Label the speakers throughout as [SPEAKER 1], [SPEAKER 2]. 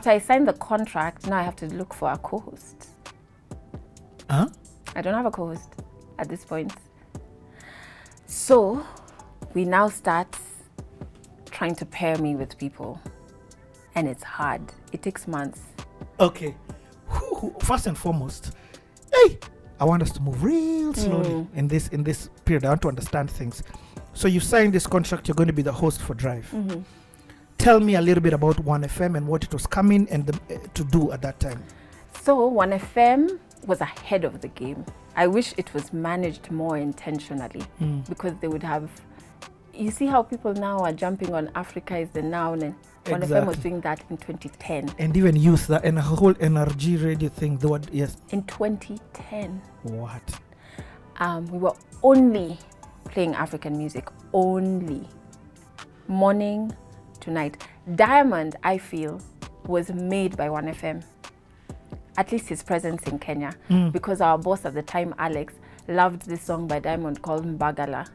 [SPEAKER 1] after I signed the contract, now I have to look for a co-host.
[SPEAKER 2] Huh?
[SPEAKER 1] I don't have a co-host at this point. So we now start trying to pair me with people. And it's hard. It takes months.
[SPEAKER 2] Okay. First and foremost, hey, I want us to move real slowly in this period. I want to understand things. So you signed this contract, you're going to be the host for Drive.
[SPEAKER 1] Mm-hmm.
[SPEAKER 2] Tell me a little bit about 1FM and what it was coming and to do at that time.
[SPEAKER 1] So 1FM was ahead of the game. I wish it was managed more intentionally because they would have, you see how people now are jumping on Africa is the noun, and 1FM was doing that in 2010.
[SPEAKER 2] And even youth, that and a whole NRG radio thing, they were, yes.
[SPEAKER 1] In 2010.
[SPEAKER 2] What?
[SPEAKER 1] We were only playing African music, only. Morning to night. Diamond, I feel, was made by 1FM. At least his presence in Kenya. Because our boss at the time, Alex, loved this song by Diamond called Mbagala.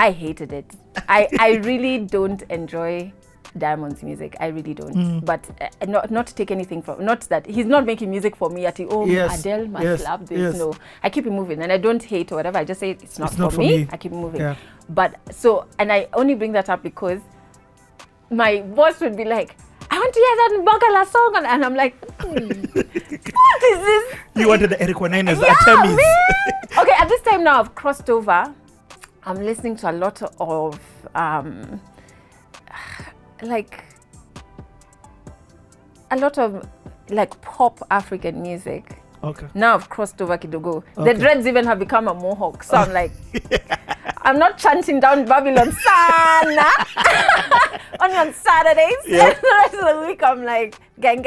[SPEAKER 1] I hated it. I really don't enjoy Diamond's music. I really don't. But not to take anything from, not that he's not making music for me at Adele must love this. No, I keep it moving and I don't hate or whatever. I just say it's not for me. I keep it moving. Yeah. But so, and I only bring that up because my boss would be like, I want to hear that Mbagala song, and I'm like, what is this? You wanted the Eric Wanainas Atemis. Okay, at this time now I've crossed over. I'm listening to a lot of like pop African music. Okay. Now I've crossed over kidogo. Okay. The dreads even have become a mohawk. So I'm like, I'm not chanting down Babylon Sana only on Saturdays. Yeah. The rest of the week I'm like, gang.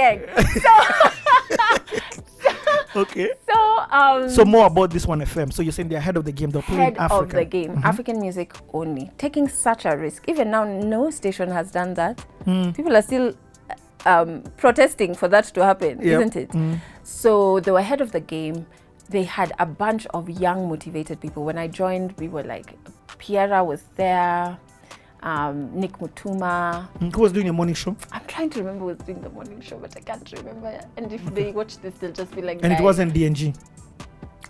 [SPEAKER 2] Okay. So more about this 1FM. So you're saying they're ahead of the game. They're playing African.
[SPEAKER 1] Head of the game. African music only. Taking such a risk. Even now, no station has done that. People are still protesting for that to happen, isn't it? So they were ahead of the game. They had a bunch of young, motivated people. When I joined, we were like, Piera was there, Nick Mutuma.
[SPEAKER 2] Who was doing a morning show?
[SPEAKER 1] I'm trying to remember who was doing the morning show, but I can't remember. And if they watch this, they'll just be like,
[SPEAKER 2] and it wasn't DNG?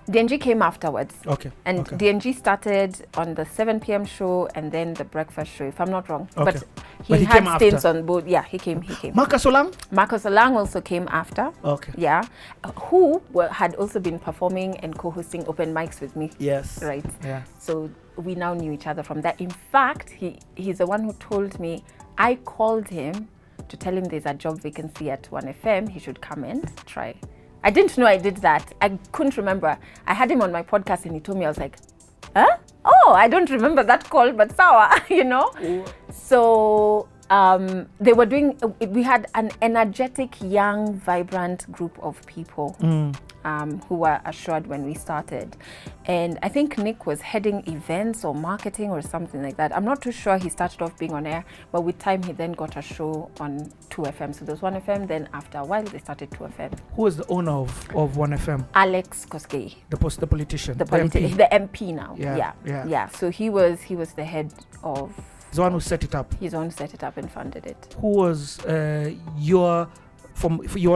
[SPEAKER 1] DNG came afterwards.
[SPEAKER 2] Okay.
[SPEAKER 1] And DNG started on the 7 p.m. show and then the breakfast show, if I'm not wrong. Okay. But he had stints on both. Yeah, he came.
[SPEAKER 2] Marcus Olang?
[SPEAKER 1] Marcus Olang also came after.
[SPEAKER 2] Okay.
[SPEAKER 1] Yeah. Who had also been performing and co-hosting open mics with me.
[SPEAKER 2] Yes.
[SPEAKER 1] Right.
[SPEAKER 2] Yeah.
[SPEAKER 1] So we now knew each other from that. In fact, he's the one who told me, I called him to tell him there's a job vacancy at 1FM. He should come and try. I didn't know I did that. I couldn't remember. I had him on my podcast and he told me, I was like, huh? Oh, I don't remember that call, but sawa, you know? Ooh. So they were doing, we had an energetic, young, vibrant group of people who were assured when we started. And I think Nick was heading events or marketing or something like that. I'm not too sure he started off being on air, but with time he then got a show on 2FM. So there was 1FM, then after a while they started 2FM.
[SPEAKER 2] Who was the owner of 1FM?
[SPEAKER 1] Alex Koskei.
[SPEAKER 2] The politician.
[SPEAKER 1] The MP now. Yeah. So he was the head of...
[SPEAKER 2] He's the one who set it up.
[SPEAKER 1] He's the one who set it up and funded it.
[SPEAKER 2] Who was you are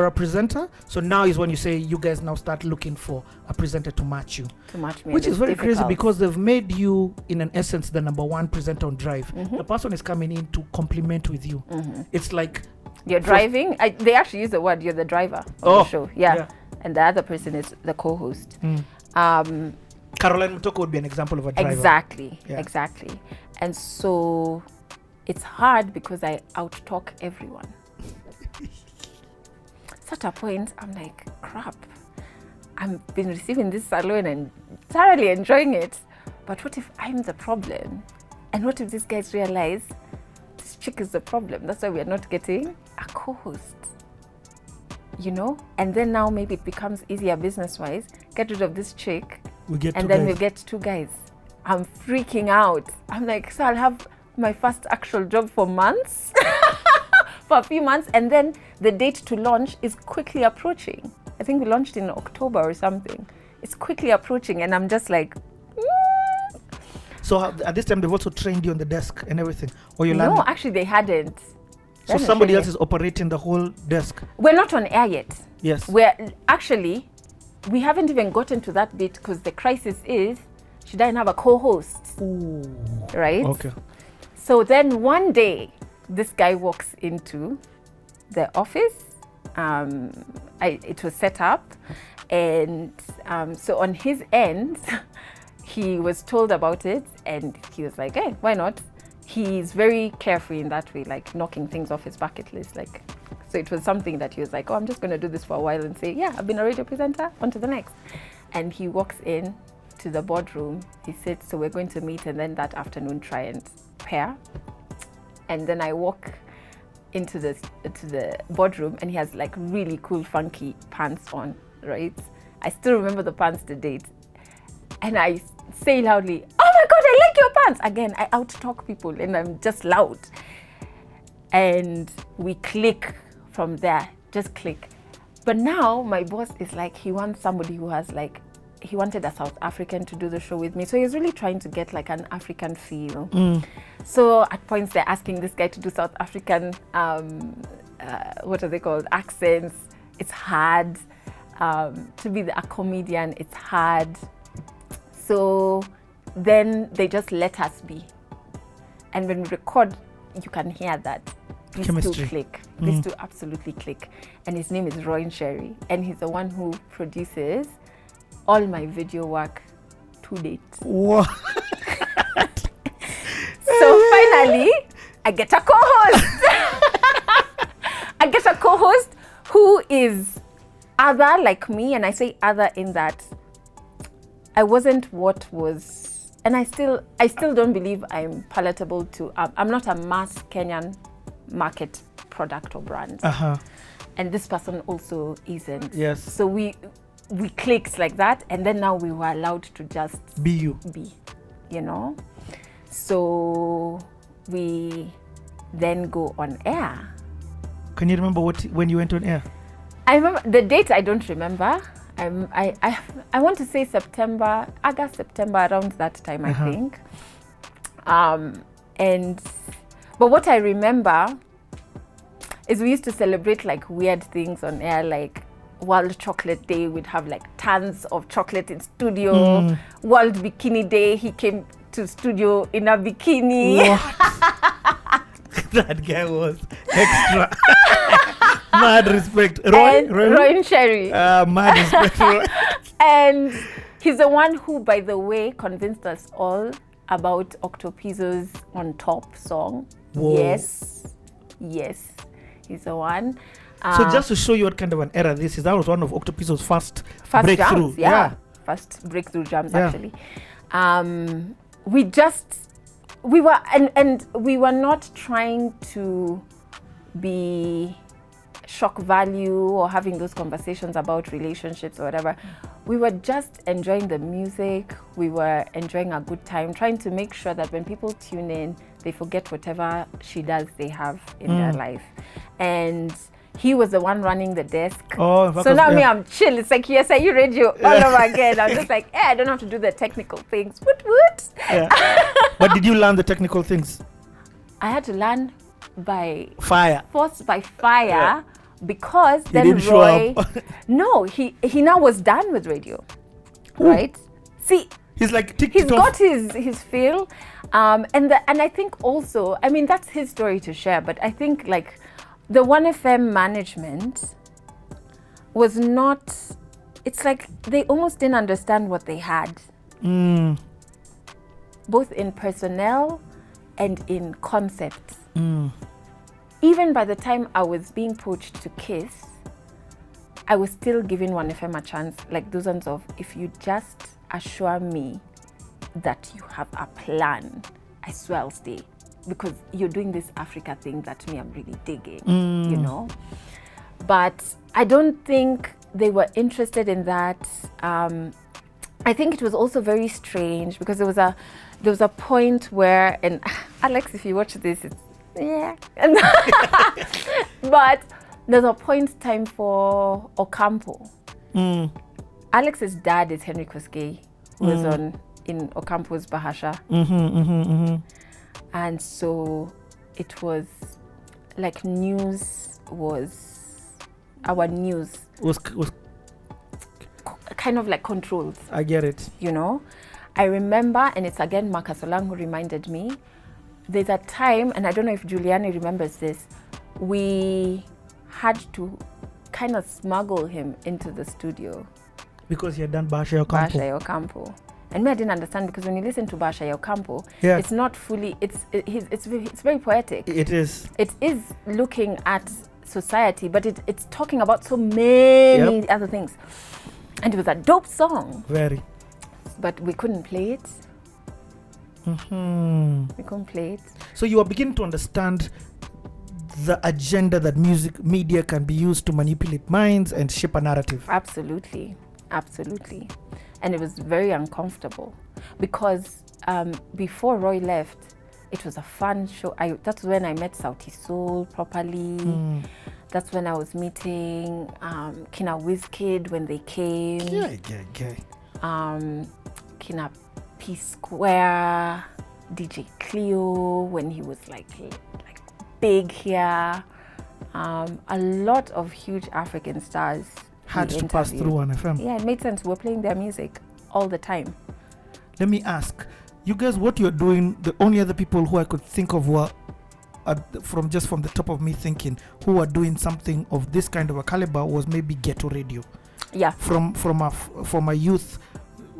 [SPEAKER 2] a presenter, so now is when you say you guys now start looking for a presenter to match you.
[SPEAKER 1] To match me.
[SPEAKER 2] Which is very crazy because they've made you, in an essence, the number one presenter on Drive. The person is coming in to complement with you. It's like...
[SPEAKER 1] You're driving. They actually use the word, you're the driver of the show. Yeah. And the other person is the co-host.
[SPEAKER 2] Caroline Mutoko would be an example of a driver.
[SPEAKER 1] Exactly. And so it's hard because I out-talk everyone. At a point, I'm like, crap, I've been receiving this alone and thoroughly enjoying it. But what if I'm the problem? And what if these guys realize this chick is the problem? That's why we're not getting a co-host. You know? And then now maybe it becomes easier business-wise. Get rid of this chick. We'll get two guys. I'm freaking out. I'm like, so I'll have my first actual job for months? For a few months, and then the date to launch is quickly approaching. I think we launched in October or something. It's quickly approaching, and I'm just like,
[SPEAKER 2] So at this time, they've also trained you on the desk and everything? Or you
[SPEAKER 1] No, actually they hadn't.
[SPEAKER 2] So somebody else is operating the whole desk.
[SPEAKER 1] We're not on air yet.
[SPEAKER 2] Yes.
[SPEAKER 1] We haven't even gotten to that bit because the crisis is she doesn't have a co-host.
[SPEAKER 2] Ooh.
[SPEAKER 1] Right?
[SPEAKER 2] Okay.
[SPEAKER 1] So then one day, this guy walks into the office. It was set up, and so on his end, he was told about it, and he was like, "Hey, why not?" He's very carefree in that way, like knocking things off his bucket list. Like, so it was something that he was like, "Oh, I'm just going to do this for a while and say, yeah, I've been a radio presenter. On to the next." And he walks in to the boardroom. He sits. So we're going to meet, and then that afternoon try and pair. And then I walk into the boardroom, and he has like really cool, funky pants on. Right? I still remember the pants to date, and I say loudly, "Oh my God, I like your pants!" Again, I out-talk people, and I'm just loud. And we click from there, just click. But now my boss is like, he wants somebody who has like, he wanted a South African to do the show with me. So he's really trying to get like an African feel. So at points they're asking this guy to do South African, what are they called? Accents. It's hard. To be a comedian, it's hard. So then they just let us be. And when we record, you can hear that. These
[SPEAKER 2] Chemistry.
[SPEAKER 1] two click. These two absolutely click. And his name is Roy Sherry. And he's the one who produces all my video work to date.
[SPEAKER 2] What?
[SPEAKER 1] So finally, I get a co-host. I get a co-host who is other like me. And I say other in that I wasn't what was, and I still don't believe I'm palatable to, I'm not a mass Kenyan market product or brand. And this person also isn't.
[SPEAKER 2] Yes.
[SPEAKER 1] So we clicked like that, and then now we were allowed to just
[SPEAKER 2] Be you.
[SPEAKER 1] You know? So we then go on air.
[SPEAKER 2] Can you remember when you went on air?
[SPEAKER 1] I remember the date. I don't remember. I want to say August, September, around that time, I think. But what I remember is we used to celebrate like weird things on air, like World Chocolate Day. We'd have like tons of chocolate in studio. World Bikini Day, he came to studio in a bikini.
[SPEAKER 2] What? That guy was extra. Mad respect. Roy
[SPEAKER 1] and Sherry.
[SPEAKER 2] Mad respect. Roy.
[SPEAKER 1] And he's the one who, by the way, convinced us all about Octopizzo's On Top song.
[SPEAKER 2] Whoa.
[SPEAKER 1] Yes. He's the one.
[SPEAKER 2] So just to show you what kind of an era this is, that was one of Octopizzo's first breakthrough.
[SPEAKER 1] Jams, yeah. First breakthrough jams, actually. We were, and we were not trying to be shock value or having those conversations about relationships or whatever. We were just enjoying the music. We were enjoying a good time, trying to make sure that when people tune in, they forget whatever she does they have in their life. And he was the one running the desk. So now me, I'm chill. It's like USIU radio all over again. I'm just like, I don't have to do the technical things. What?
[SPEAKER 2] Yeah. But did you learn the technical things?
[SPEAKER 1] I had to learn by
[SPEAKER 2] fire.
[SPEAKER 1] Forced by fire. Yeah. Because
[SPEAKER 2] he
[SPEAKER 1] then
[SPEAKER 2] didn't
[SPEAKER 1] Roy,
[SPEAKER 2] show up.
[SPEAKER 1] No, he now was done with radio. Ooh. Right? See,
[SPEAKER 2] he's like
[SPEAKER 1] he's got his feel, and I think also, I mean, that's his story to share. But I think like the 1FM management was not. It's like they almost didn't understand what they had, both in personnel and in concepts. Even by the time I was being poached to KISS, I was still giving 1FM a chance. Like those ones of, if you just assure me that you have a plan, I swear I'll stay. Because you're doing this Africa thing that me, I'm really digging, you know? But I don't think they were interested in that. I think it was also very strange because there was a point where, and Alex, if you watch this, it's, yeah. But there's a point time for Ocampo. Alex's dad is Henry Koskei, who was in Ocampo's Bahasha. And so it was like news was, our news
[SPEAKER 2] Was
[SPEAKER 1] kind of like controlled.
[SPEAKER 2] I get it.
[SPEAKER 1] You know, I remember, and it's again Marcus Olang who reminded me, there's a time, and I don't know if Juliani remembers this, we had to kind of smuggle him into the studio.
[SPEAKER 2] Because he had done Basha Ocampo.
[SPEAKER 1] Basha Ocampo. And me, I didn't understand, because when you listen to Basha Ocampo,
[SPEAKER 2] Yeah.
[SPEAKER 1] it's not fully, it's very poetic.
[SPEAKER 2] It is.
[SPEAKER 1] It is looking at society, but it's talking about so many other things. And it was a dope song.
[SPEAKER 2] Very.
[SPEAKER 1] But we couldn't play it. We couldn't play it.
[SPEAKER 2] So you are beginning to understand the agenda that music media can be used to manipulate minds and shape a narrative.
[SPEAKER 1] Absolutely. And it was very uncomfortable, because before Roy left, it was a fun show. That's when I met Sauti Soul properly. That's when I was meeting Kina Wizkid when they came. Kina P Square, DJ Cleo when he was like big here. A lot of huge African stars
[SPEAKER 2] Had to pass through 1FM.
[SPEAKER 1] Yeah, it made sense. We're playing their music all the time.
[SPEAKER 2] Let me ask, you guys, what you're doing, the only other people who I could think of were, from the top of me thinking, who are doing something of this kind of a caliber was maybe Ghetto Radio.
[SPEAKER 1] Yeah.
[SPEAKER 2] From a youth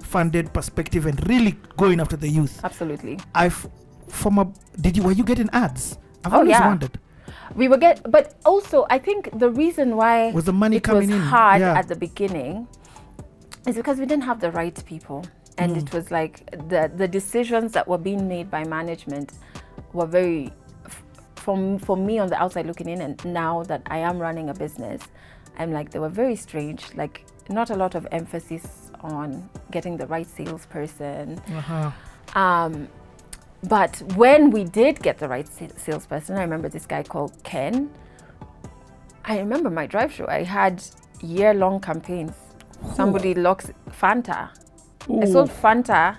[SPEAKER 2] funded perspective and really going after the youth.
[SPEAKER 1] Absolutely.
[SPEAKER 2] Were you getting ads? I've always wondered.
[SPEAKER 1] We were but also I think the reason why
[SPEAKER 2] was the money coming in
[SPEAKER 1] hard at the beginning is because we didn't have the right people, and it was like the decisions that were being made by management were very, for me on the outside looking in, and now that I am running a business, I'm like, they were very strange. Like, not a lot of emphasis on getting the right salesperson. But when we did get the right salesperson, I remember this guy called Ken. I remember my drive show, I had year-long campaigns. Somebody locks Fanta. I sold Fanta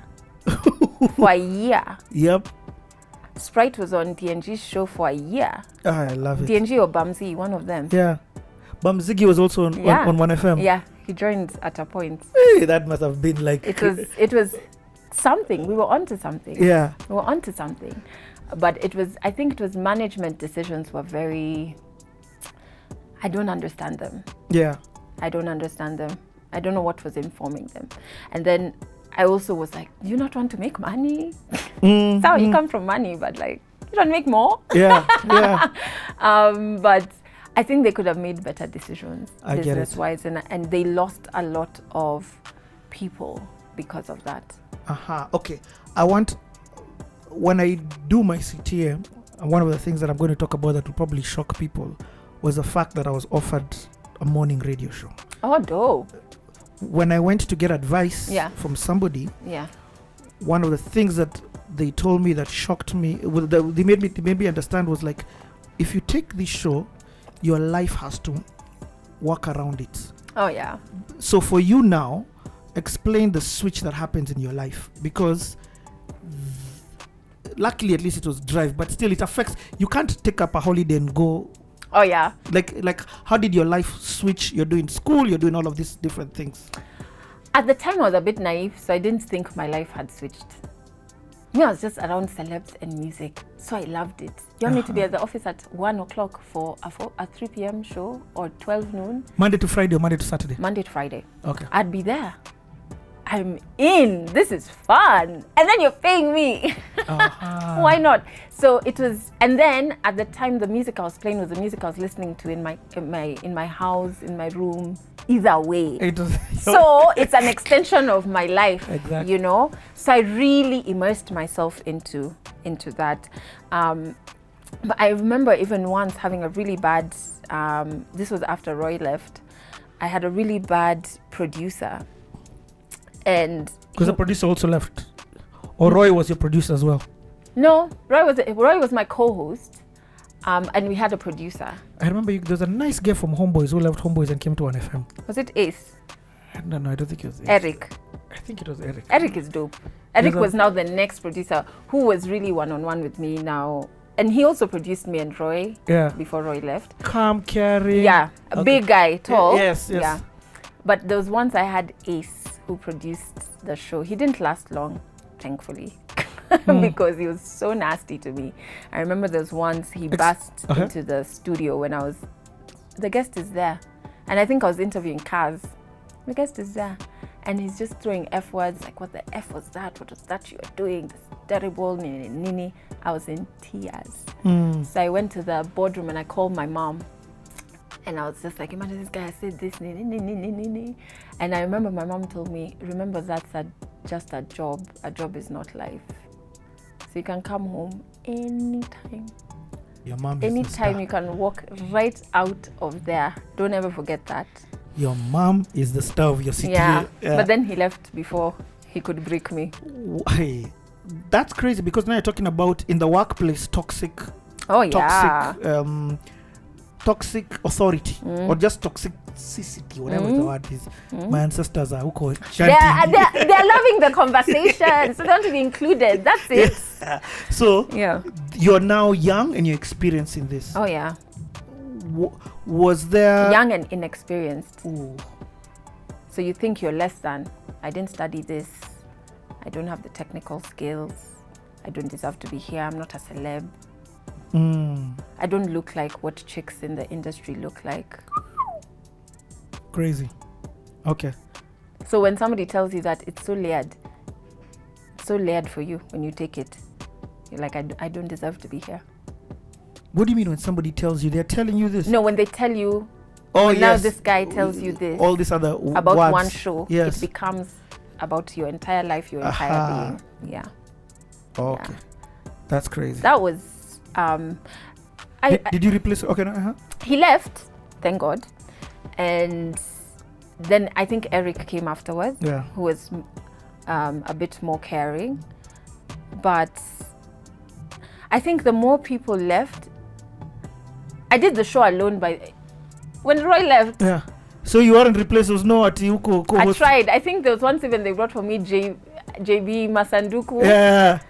[SPEAKER 1] for a year.
[SPEAKER 2] Yep.
[SPEAKER 1] Sprite was on DNG's show for a year.
[SPEAKER 2] Oh, I love it.
[SPEAKER 1] DNG or Bamzi, one of them.
[SPEAKER 2] Yeah. Bamzigi was also on 1FM.
[SPEAKER 1] Yeah, he joined at a point.
[SPEAKER 2] Hey, that must have been like...
[SPEAKER 1] It was something. We were onto something.
[SPEAKER 2] Yeah.
[SPEAKER 1] We were onto something. But I think it was management decisions were very... I don't understand them.
[SPEAKER 2] Yeah.
[SPEAKER 1] I don't understand them. I don't know what was informing them. And then I also was like, do you not want to make money? So you come from money, but like, you don't make more?
[SPEAKER 2] Yeah,
[SPEAKER 1] but I think they could have made better decisions business-wise, and they lost a lot of people because of that.
[SPEAKER 2] Okay. When I do my CTA, one of the things that I'm going to talk about that will probably shock people was the fact that I was offered a morning radio show.
[SPEAKER 1] Oh, dope.
[SPEAKER 2] When I went to get advice from somebody, one of the things that they told me that shocked me, they made me understand, was like, if you take this show, your life has to work around it.
[SPEAKER 1] Oh, yeah.
[SPEAKER 2] So for you now, explain the switch that happens in your life, because luckily at least it was drive, but still it affects. You can't take up a holiday and go.
[SPEAKER 1] Oh, yeah.
[SPEAKER 2] Like how did your life switch? You're doing school, you're doing all of these different things.
[SPEAKER 1] At the time, I was a bit naive, so I didn't think my life had switched. I was just around celebs and music, so I loved it. You want me to be at the office at 1 o'clock for a 3 p.m. show, or 12 noon?
[SPEAKER 2] Monday to Friday or Monday to Saturday? Monday
[SPEAKER 1] to Friday.
[SPEAKER 2] Okay.
[SPEAKER 1] I'd be there. I'm in. This is fun. And then you're paying me. Why not? So it was, and then at the time, the music I was playing was the music I was listening to in my house, in my room. Either way. So it's an extension of my life,
[SPEAKER 2] exactly.
[SPEAKER 1] You know? So I really immersed myself into that. But I remember even once having a really bad, this was after Roy left, I had a really bad producer. And
[SPEAKER 2] because the producer also left? Or Roy was your producer as well?
[SPEAKER 1] No, Roy was my co-host. And we had a producer.
[SPEAKER 2] I remember there's a nice guy from Homeboys who left Homeboys and came to 1FM.
[SPEAKER 1] Was it Ace?
[SPEAKER 2] No, I don't think it was Ace.
[SPEAKER 1] Eric.
[SPEAKER 2] I think it was Eric.
[SPEAKER 1] Eric is dope. Eric was now the next producer who was really one-on-one with me now and he also produced me and Roy.
[SPEAKER 2] Yeah.
[SPEAKER 1] Before Roy left.
[SPEAKER 2] Calm, caring.
[SPEAKER 1] Yeah, a big guy, tall.
[SPEAKER 2] Yes.
[SPEAKER 1] Yeah. But there was once I had Ace who produced the show. He didn't last long, thankfully, because he was so nasty to me. I remember there was once he burst into the studio when the guest is there. And I think I was interviewing Kaz. The guest is there. And he's just throwing F words, like, what the F was that? What was that you were doing? This terrible, nini. I was in tears. So I went to the boardroom and I called my mom. And I was just like, imagine this guy said this, nini. And I remember my mom told me, remember that's just a job. A job is not life. So you can come home anytime.
[SPEAKER 2] Your mom is
[SPEAKER 1] anytime you can walk right out of there. Don't ever forget that.
[SPEAKER 2] Your mom is the star of your city.
[SPEAKER 1] Yeah, but then he left before he could break me.
[SPEAKER 2] Why? That's crazy, because now you're talking about in the workplace toxic authority or just toxicity, whatever the word is. My ancestors are
[SPEAKER 1] they're loving the conversation, so they want to be included. That's it.
[SPEAKER 2] So you're now young and you're experiencing this.
[SPEAKER 1] Oh yeah.
[SPEAKER 2] Was there
[SPEAKER 1] young and inexperienced?
[SPEAKER 2] Ooh.
[SPEAKER 1] So you think you're less than. I didn't study this. I don't have the technical skills. I don't deserve to be here. I'm not a celeb. I don't look like what chicks in the industry look like.
[SPEAKER 2] Crazy. Okay.
[SPEAKER 1] So when somebody tells you that, it's so layered for you when you take it. You're like, I don't deserve to be here.
[SPEAKER 2] What do you mean when somebody tells you? They're telling you this?
[SPEAKER 1] No, when they tell you, now this guy tells you this.
[SPEAKER 2] All this other
[SPEAKER 1] about
[SPEAKER 2] words.
[SPEAKER 1] one show.
[SPEAKER 2] Yes.
[SPEAKER 1] It becomes about your entire life, your entire being. Yeah.
[SPEAKER 2] Okay. That's crazy.
[SPEAKER 1] That was...
[SPEAKER 2] did you replace... Okay, no,
[SPEAKER 1] He left, thank God. And then I think Eric came afterwards, who was a bit more caring. But I think the more people left, I did the show alone when Roy left.
[SPEAKER 2] Yeah. So you weren't replaced, there was no Atiuko co-host?
[SPEAKER 1] I tried. I think there was once even they brought for me JB Masanduku.
[SPEAKER 2] Yeah.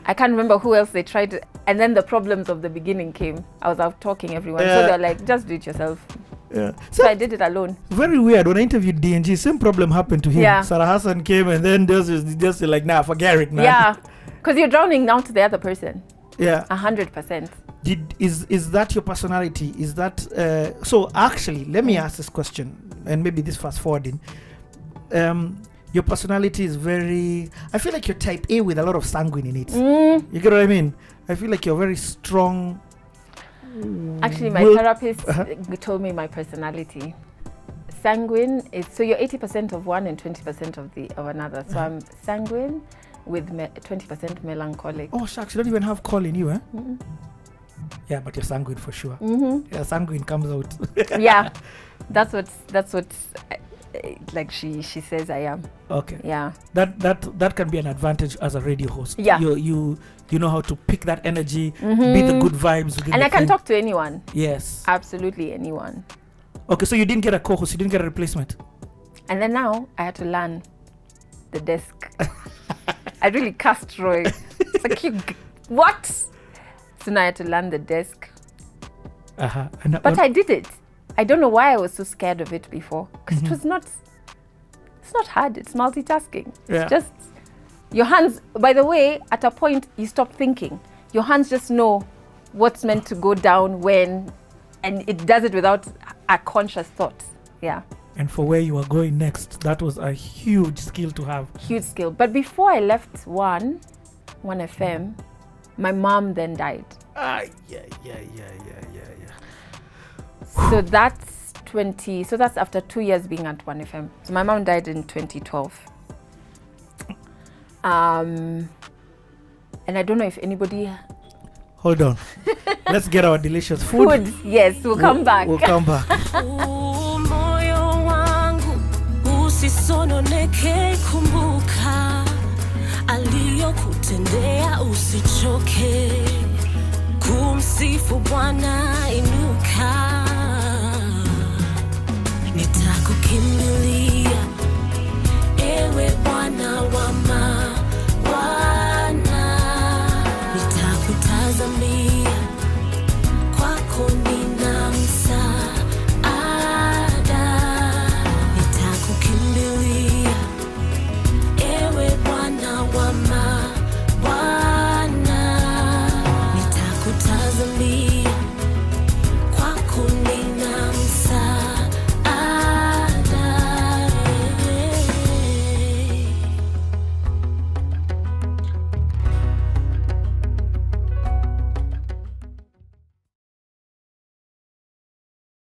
[SPEAKER 1] I can't remember who else they tried. And then the problems of the beginning came. I was out talking everyone. So they're like, just do it yourself.
[SPEAKER 2] Yeah.
[SPEAKER 1] So I did it alone.
[SPEAKER 2] Very weird. When I interviewed DNG, same problem happened to him.
[SPEAKER 1] Yeah.
[SPEAKER 2] Sarah Hassan came and then just like, nah, forget it, man.
[SPEAKER 1] Yeah. Because you're drowning down to the other person.
[SPEAKER 2] Yeah.
[SPEAKER 1] 100%.
[SPEAKER 2] Is that your personality? Is that so actually let me ask this question, and maybe this fast forwarding. Your personality is very, I feel like you're type A with a lot of sanguine in it. You get what I mean? I feel like you're very strong.
[SPEAKER 1] Actually, my therapist told me my personality. Sanguine is, so you're 80% of one and 20% of another. So I'm sanguine with 20% melancholic.
[SPEAKER 2] Oh shucks, you don't even have call in you, eh? Yeah, but you're sanguine for sure. Yeah, sanguine comes out.
[SPEAKER 1] Yeah, that's what like she says I am.
[SPEAKER 2] Okay.
[SPEAKER 1] Yeah.
[SPEAKER 2] That can be an advantage as a radio host.
[SPEAKER 1] Yeah.
[SPEAKER 2] You know how to pick that energy, be the good vibes within
[SPEAKER 1] and
[SPEAKER 2] the
[SPEAKER 1] I can talk to anyone.
[SPEAKER 2] Yes.
[SPEAKER 1] Absolutely anyone.
[SPEAKER 2] Okay, so you didn't get a co-host, you didn't get a replacement.
[SPEAKER 1] And then now I had to learn the desk. I really cast Roy. It's like, what? So now I had to learn the desk. But I did it. I don't know why I was so scared of it before. Because it's not hard. It's multitasking.
[SPEAKER 2] Yeah.
[SPEAKER 1] It's just your hands. By the way, at a point, you stop thinking. Your hands just know what's meant to go down when, and it does it without a conscious thought. Yeah.
[SPEAKER 2] And for where you are going next, that was a huge skill to have. Huge
[SPEAKER 1] skill. But before I left One FM, my mom then died.
[SPEAKER 2] Yeah.
[SPEAKER 1] So that's after 2 years being at 1FM. So my mom died in 2012. And I don't know if anybody...
[SPEAKER 2] Hold on. Let's get our delicious food.
[SPEAKER 1] Yes, we'll come back.
[SPEAKER 2] We'll come back.
[SPEAKER 3] Usisononeke, kumbuka aliyokutendea, usichoke kumsifu Bwana, inuka, nitakukimbilia